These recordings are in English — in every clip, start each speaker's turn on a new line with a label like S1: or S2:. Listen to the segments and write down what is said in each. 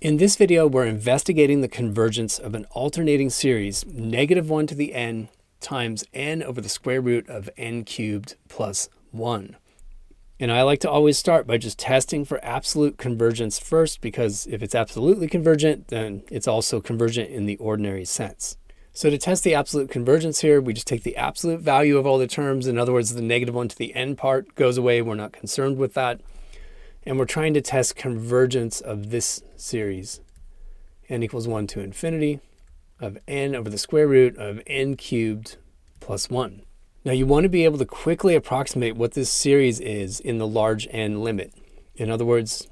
S1: In this video, we're investigating the convergence of an alternating series, -1 to the n times n over the square root of n cubed plus 1. And I like to always start by just testing for absolute convergence first, because if it's absolutely convergent, then it's also convergent in the ordinary sense. So to test the absolute convergence here, we just take the absolute value of all the terms. In other words, the -1 to the n part goes away. We're not concerned with that. And we're trying to test convergence of this series, n equals 1 to infinity of n over the square root of n cubed plus 1. Now you want to be able to quickly approximate what this series is in the large n limit. In other words,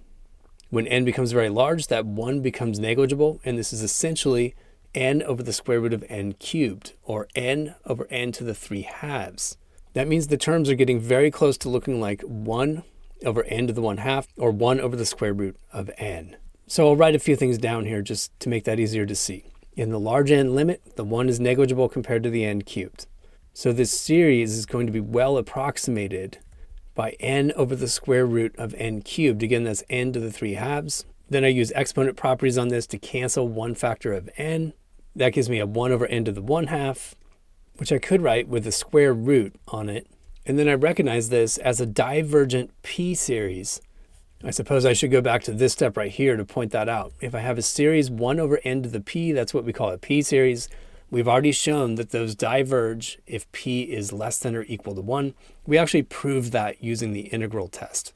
S1: when n becomes very large, that 1 becomes negligible, and this is essentially n over the square root of n cubed, or n over n to the 3/2. That means the terms are getting very close to looking like 1 over n to the 1/2, or 1 over the square root of n. So I'll write a few things down here just to make that easier to see. In the large n limit, the 1 is negligible compared to the n cubed. So this series is going to be well approximated by n over the square root of n cubed. Again, that's n to the 3/2. Then I use exponent properties on this to cancel one factor of n. That gives me a 1 over n to the 1/2, which I could write with a square root on it. And then I recognize this as a divergent p series. I suppose I should go back to this step right here to point that out. If I have a series 1 over n to the p, that's what we call a p series. We've already shown that those diverge if p is less than or equal to 1. We actually proved that using the integral test.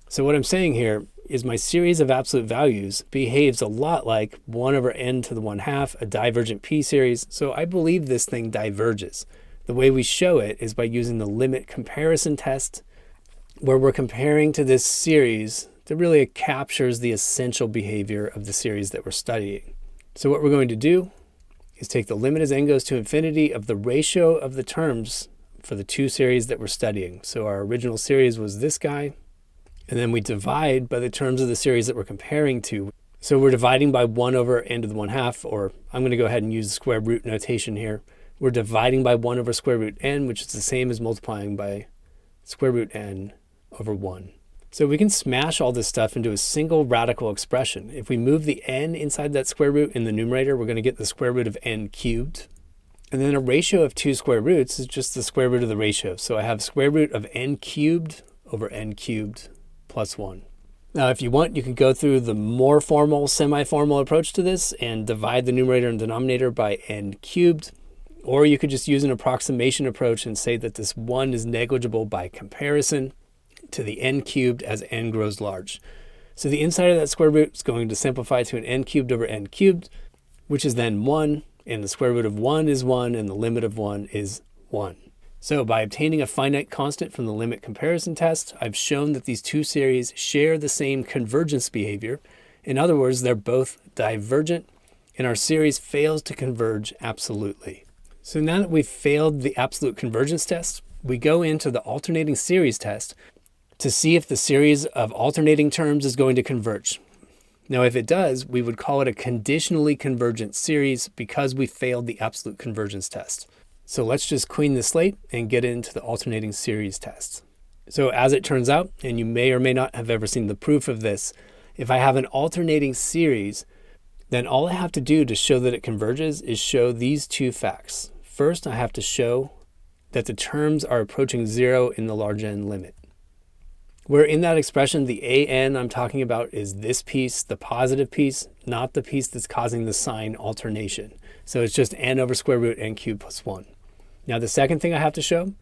S1: So what I'm saying here is my series of absolute values behaves a lot like 1 over n to the 1/2, a divergent p series. So I believe this thing diverges. The way we show it is by using the limit comparison test, where we're comparing to this series that really captures the essential behavior of the series that we're studying. So what we're going to do is take the limit as n goes to infinity of the ratio of the terms for the two series that we're studying. So our original series was this guy, and then we divide by the terms of the series that we're comparing to. So we're dividing by 1 over n to the 1/2, or I'm going to go ahead and use the square root notation here. We're dividing by 1 over square root n, which is the same as multiplying by square root n over 1. So we can smash all this stuff into a single radical expression. If we move the n inside that square root in the numerator, we're going to get the square root of n cubed. And then a ratio of two square roots is just the square root of the ratio. So I have square root of n cubed over n cubed plus 1. Now, if you want, you can go through the more formal, semi-formal approach to this and divide the numerator and denominator by n cubed. Or you could just use an approximation approach and say that this 1 is negligible by comparison to the n cubed as n grows large. So the inside of that square root is going to simplify to an n cubed over n cubed, which is then 1, and the square root of 1 is 1, and the limit of 1 is 1. So by obtaining a finite constant from the limit comparison test, I've shown that these two series share the same convergence behavior. In other words, they're both divergent, and our series fails to converge absolutely. So now that we've failed the absolute convergence test, we go into the alternating series test to see if the series of alternating terms is going to converge. Now, if it does, we would call it a conditionally convergent series because we failed the absolute convergence test. So let's just clean the slate and get into the alternating series test. So as it turns out, and you may or may not have ever seen the proof of this, if I have an alternating series, then all I have to do to show that it converges is show these two facts. First, I have to show that the terms are approaching 0 in the large n limit. Where in that expression, the an I'm talking about is this piece, the positive piece, not the piece that's causing the sign alternation. So it's just n over square root n cubed plus 1. Now the second thing I have to show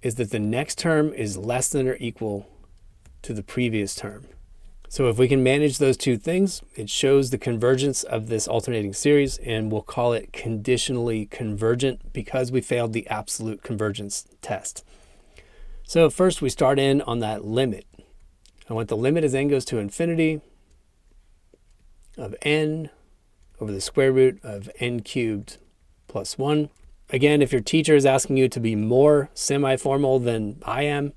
S1: is that the next term is less than or equal to the previous term. So if we can manage those two things, it shows the convergence of this alternating series, and we'll call it conditionally convergent because we failed the absolute convergence test. So first we start in on that limit. I want the limit as n goes to infinity of n over the square root of n cubed plus 1. Again, if your teacher is asking you to be more semi-formal than I am,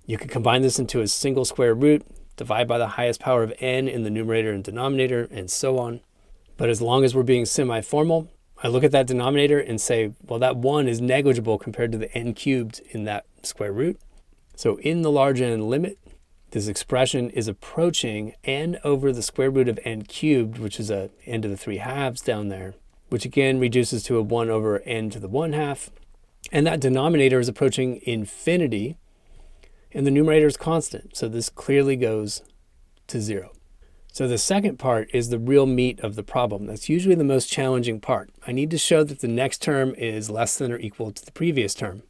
S1: you can combine this into a single square root, divide by the highest power of n in the numerator and denominator, and so on. But as long as we're being semi-formal, I look at that denominator and say, well, that 1 is negligible compared to the n cubed in that square root. So in the large n limit, this expression is approaching n over the square root of n cubed, which is a n to the 3/2 down there, which again reduces to a 1 over n to the 1/2. And that denominator is approaching infinity, and the numerator is constant. So this clearly goes to 0. So the second part is the real meat of the problem. That's usually the most challenging part. I need to show that the next term is less than or equal to the previous term.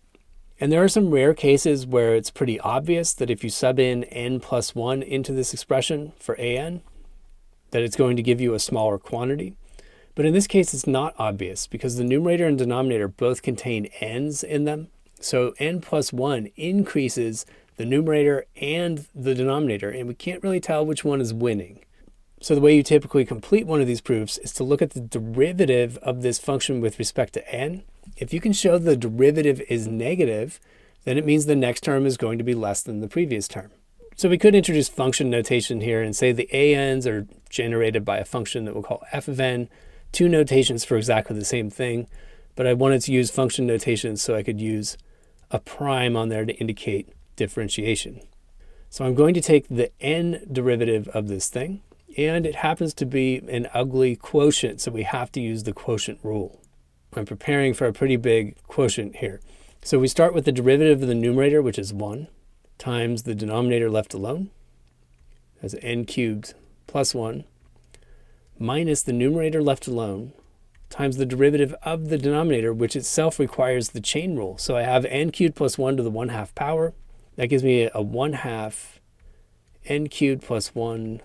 S1: And there are some rare cases where it's pretty obvious that if you sub in n plus 1 into this expression for an, that it's going to give you a smaller quantity. But in this case, it's not obvious because the numerator and denominator both contain n's in them. So n plus 1 increases the numerator and the denominator, and we can't really tell which one is winning. So the way you typically complete one of these proofs is to look at the derivative of this function with respect to n. If you can show the derivative is negative, then it means the next term is going to be less than the previous term. So we could introduce function notation here and say the an's are generated by a function that we'll call f of n, two notations for exactly the same thing, but I wanted to use function notation so I could use a prime on there to indicate differentiation. So I'm going to take the n derivative of this thing, and it happens to be an ugly quotient, so we have to use the quotient rule. I'm preparing for a pretty big quotient here. So we start with the derivative of the numerator, which is 1, times the denominator left alone, as n cubed plus 1, minus the numerator left alone, times the derivative of the denominator, which itself requires the chain rule. So I have n cubed plus 1 to the 1/2 power. That gives me a 1/2 n cubed plus 1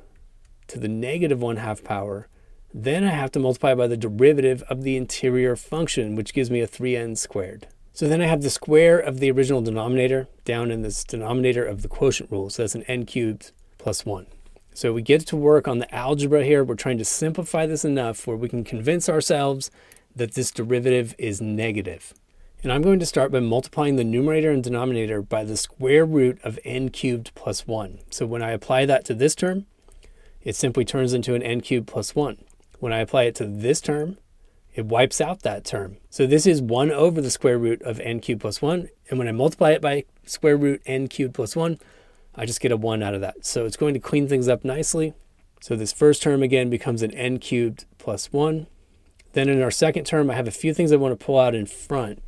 S1: to the negative 1/2 power. Then I have to multiply by the derivative of the interior function, which gives me a 3n squared. So then I have the square of the original denominator down in this denominator of the quotient rule. So that's an n cubed plus 1. So we get to work on the algebra here. We're trying to simplify this enough where we can convince ourselves that this derivative is negative. And I'm going to start by multiplying the numerator and denominator by the square root of n cubed plus 1. So when I apply that to this term, it simply turns into an n cubed plus 1. When I apply it to this term, it wipes out that term. So this is 1 over the square root of n cubed plus 1. And when I multiply it by square root n cubed plus 1, I just get a 1 out of that. So it's going to clean things up nicely. So this first term again becomes an n cubed plus 1. Then in our second term, I have a few things I want to pull out in front.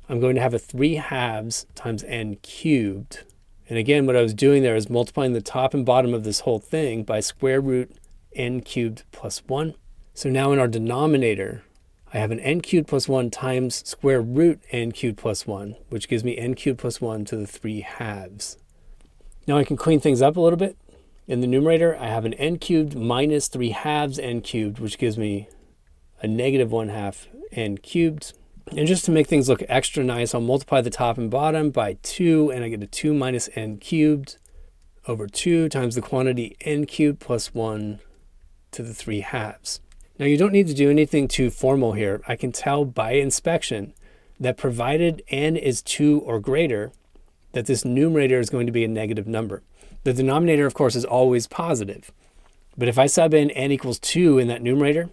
S1: I'm going to have a 3/2 times n cubed. And again, what I was doing there is multiplying the top and bottom of this whole thing by square root n cubed plus 1. So now in our denominator, I have an n cubed plus 1 times square root n cubed plus 1, which gives me n cubed plus 1 to the 3/2. Now I can clean things up a little bit. In the numerator, I have an n cubed minus 3/2 n cubed, which gives me a negative 1/2 n cubed. And just to make things look extra nice, I'll multiply the top and bottom by 2, and I get a 2 minus n cubed over 2 times the quantity n cubed plus 1 to the 3/2. Now you don't need to do anything too formal here. I can tell by inspection that provided n is 2 or greater, that this numerator is going to be a negative number. The denominator, of course, is always positive. But if I sub in n equals 2 in that numerator,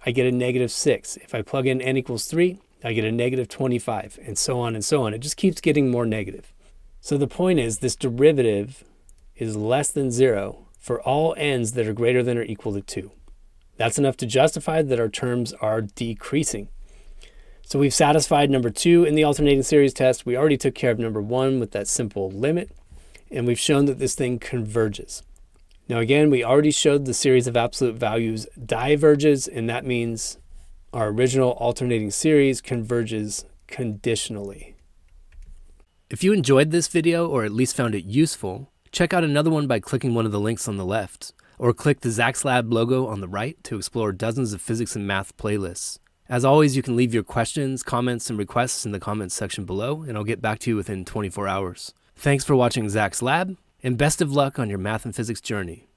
S1: I get a negative 6. If I plug in n equals 3, I get a negative 25, and so on and so on. It just keeps getting more negative. So the point is this derivative is less than 0 for all n's that are greater than or equal to 2. That's enough to justify that our terms are decreasing. So we've satisfied number 2 in the alternating series test. We already took care of number 1 with that simple limit, and we've shown that this thing converges. Now again, we already showed the series of absolute values diverges, and that means our original alternating series converges conditionally. If you enjoyed this video, or at least found it useful, check out another one by clicking one of the links on the left, or click the Zach's Lab logo on the right to explore dozens of physics and math playlists. As always, you can leave your questions, comments, and requests in the comments section below, and I'll get back to you within 24 hours. Thanks for watching Zach's Lab, and best of luck on your math and physics journey.